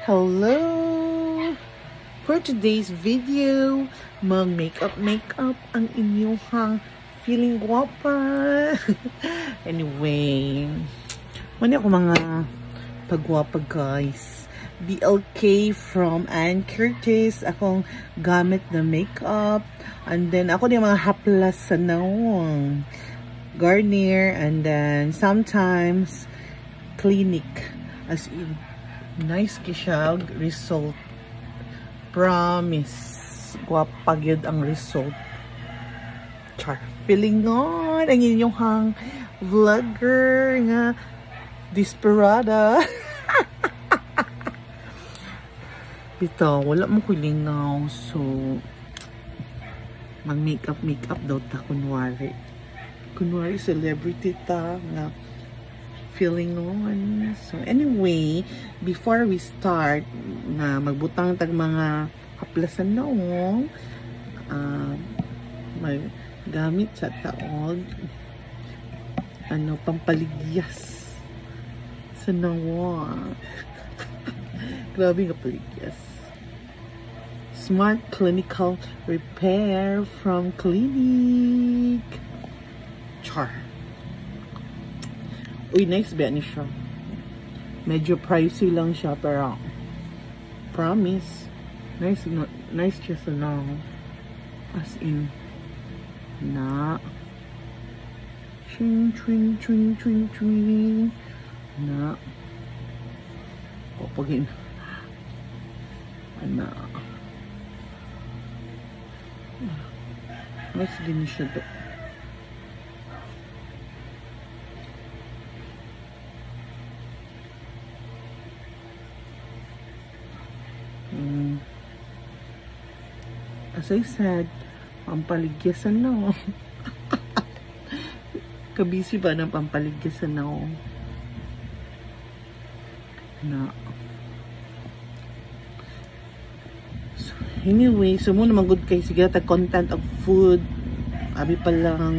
Hello! For today's video, mag-makeup ang inyong feeling guwapa. Anyway, mani ako mga pagwapa guys. BLK from Ann Curtis. Akong gamit na makeup. And then ako din mga haplas sa naong Garnier. And then sometimes Clinique. As in, nice ki siya result. Promise. Guwapa gyud ang result. Char. Feeling on ang inyong vlogger nga desperada. Bitaw, wala mo kulingaw. So, mag-makeup daw ta kunwari. Kunwari celebrity ta nga feeling on. So anyway, before we start na magbutang tag mga haplasan noong gamit sa taod pampaligyas sa nawa. Grabe nga paligyas. Smart Clinical Repair from Clinique. Char. Uy, nice ba ni siya? Medyo pricey lang siya, pero promise, nice siya sa now. As in, na ching na popagin na nice din siya to. As I said, pampaligyasan na. Kabisi ba ng pampaligyasan na? So, anyway, so muna mag-good kay sige ta content of food. Abi pa lang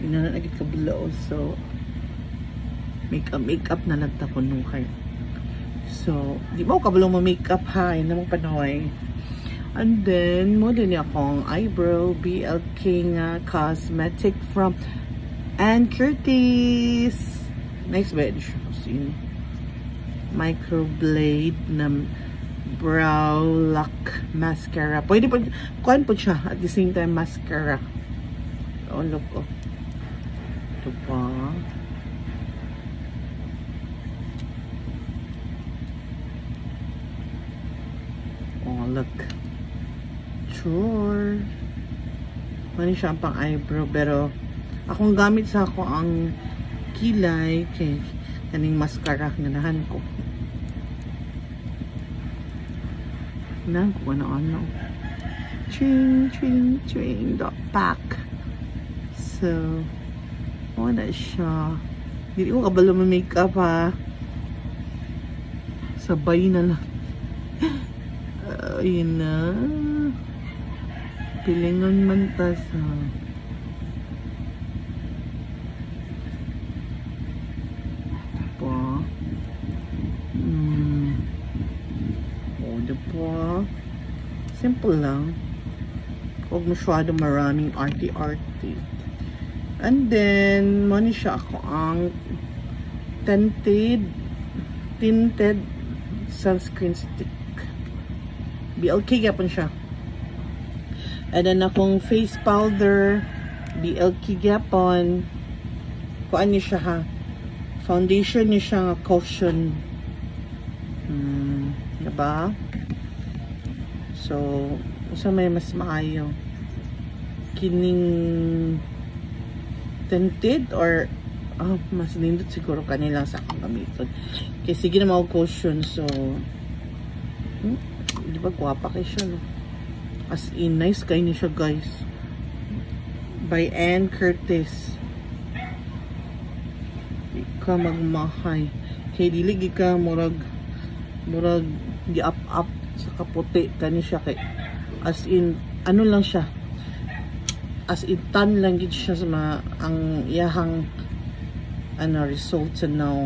inanagit kabulao. So makeup na lang ta kunuhay. So, di mo kabulong mo makeup ha, ina mo panoy. And then, mo din akong eyebrow BLK nga cosmetic from Ann Curtis. Nice bench. See, microblade na brow lock mascara. Pwede po, kuhan po siya at the same time mascara. Oh, look, oh. Ito pa. Oh, look. Sure. Mani siya pang eyebrow, pero akong gamit sa ako ang kilay kay kaning mascara ganahan ko. Nang ko ano. Ching dot pack. So, wala siya. Hindi ko kabalo mo makeup ha. Sabay na lang. Ayun na. Pilingon man ta sa pa. O, diba? Simple lang. Huwag masyado maraming arty-arty. And then, mani siya ako ang tinted sunscreen stick. BLK gapon siya. And then akong face powder BLK gapon. Kuan niya siya ha. Foundation niya siya nga caution. Diba? So, usa may mas maayo. Kining tinted or mas nindot siguro kanila sa akong gamiton. Kaya sige na mga caution. So, di ba guwapa kayo siya, no? As in, nice kayo niya siya, guys. By Ann Curtis. Ika magmahay. Kaya diligi ka, murag gi-up sa kaputi. Kani siya kay, as in, ano lang siya. As in, tan lang gid siya sa ang iyahang result sa now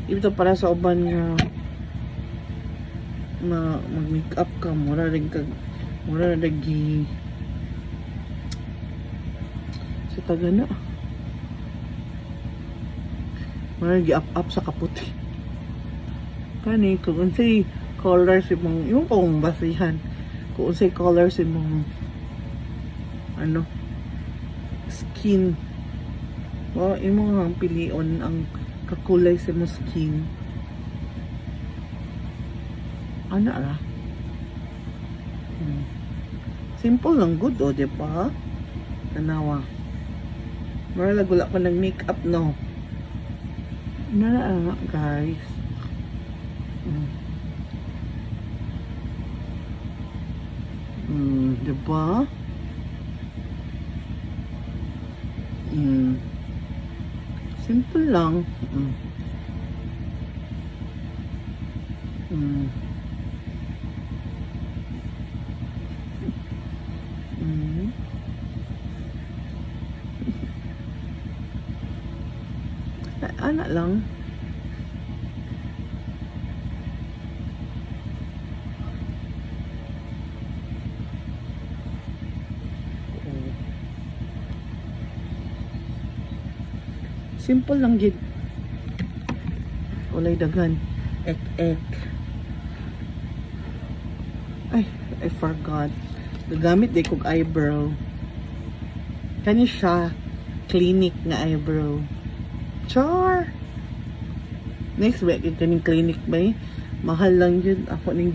ito para sa uban nga mag-makeup ka, mura rin sa taga na mura rin up sa kaputi kani kung unsay colors imong yung kung basihan kung unsay colors imong ano skin o imong pilion ang kakulay sa imong skin ano ara simple lang good o diba tanawa mara wala pa ng makeup no nara guys diba simple lang anak lang simple lang gid walay daghan ek ay I forgot gagamit di kog eyebrow kani siya clinic na eyebrow char next week kaning clinic ba mahal lang yun ako ning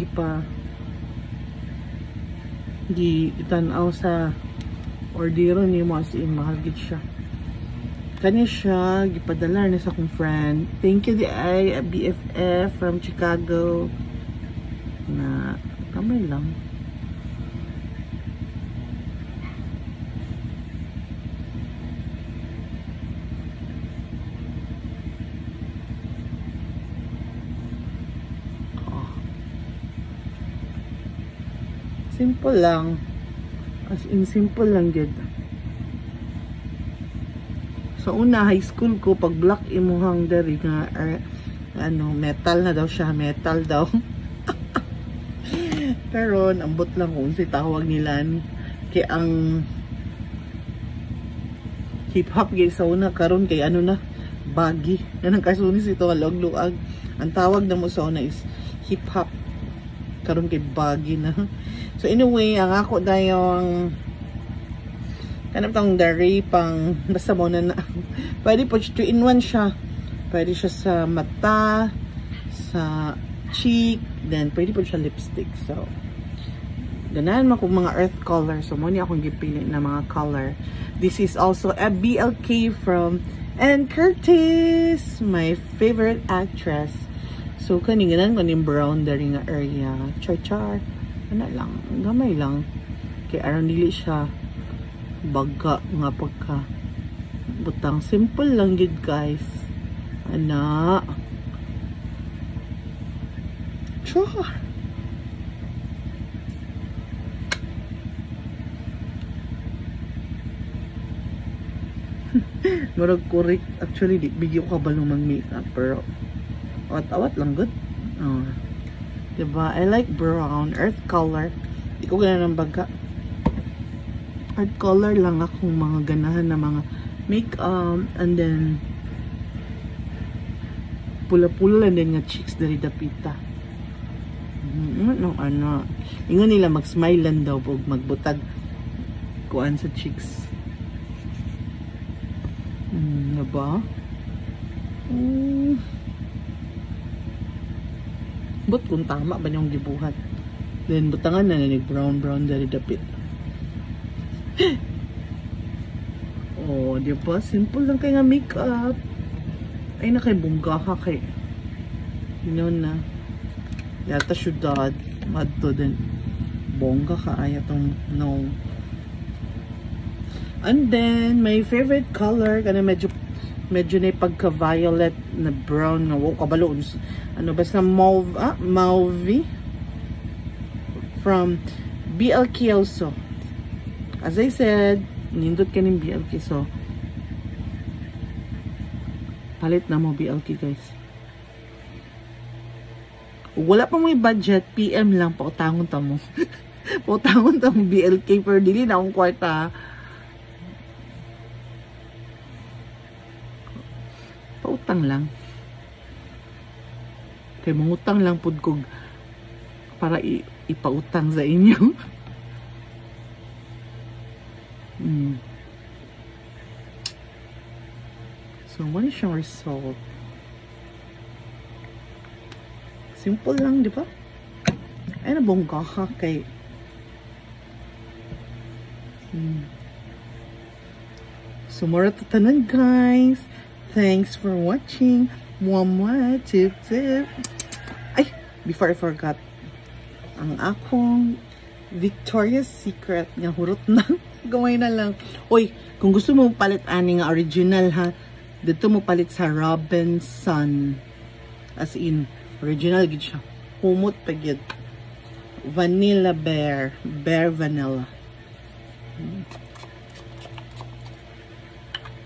di tanaw sa ordero ni mo as in mahal gid siya kanya siya gipadala na sa akong friend thank you di ay BFF from Chicago na kamay lang simple lang as in simple lang gid sa una high school ko pag black imuhang dari nga ano metal na daw siya metal daw pero ambot lang kung si tawag nila kay ang hip hop gay sa una karon kay ano na baggy yan ang kasunis ito alog-luag ang tawag na mo sa una is hip hop karon kay baggy na so anyway ang ako dayong kanap tang dari pang basta mo na pwede po 2-in-1 siya pwede siya sa mata sa cheek then pwede po siya lipstick so ganahan mo kung mga earth color so muna akong gipili na mga color this is also a BLK from Ann Curtis my favorite actress so kaninganan ko yung brown dari nga area char ano lang gamay lang kay aron dili siya baga nga pagka butang simple lang gid guys ana char murag correct actually di bigyo ka ba lumang makeup pero awat lang good diba I like brown earth color di ko gana ng baga earth color lang akong mga ganahan na mga makeup and then pula-pula lang din nga cheeks dari dapita ano ingon nila mag-smile lang daw pag magbutag kuan sa cheeks diba but kung tama ba niyong gibuhat then butangan na nanig brown dari dapit oh diba simple lang kay nga makeup ay na kay bungga ka kay na yata syudad madto din bongga ka ay atong no and then my favorite color kana medyo na pagka violet na brown na wow kabalo ano basta mauve from BLK also as I said nindot kaning BLK so palit na mo BLK guys Wala pa may budget, PM lang, pautangon ta mo. Pautangon ta mo, BLK, pero dili na akong kwarta. Pautang lang. Kaya mangutang lang pud kog para ipautang sa inyo. So, what is yung result? Simple lang, di ba? Ay, nabongga ka kay... So, mura tatanan, guys. Thanks for watching. Mwah, tip, tip. Ay, before I forgot, ang akong Victoria's Secret nga hurot na. Gawin na lang. Oy, kung gusto mo palit ani nga original ha, dito mo palit sa Robinson. As in, original gid siya. Humot pa gid. Vanilla Bear. Bear Vanilla.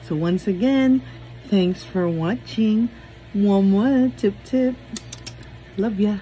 So once again, thanks for watching. Mwah, tip, tip. Love ya.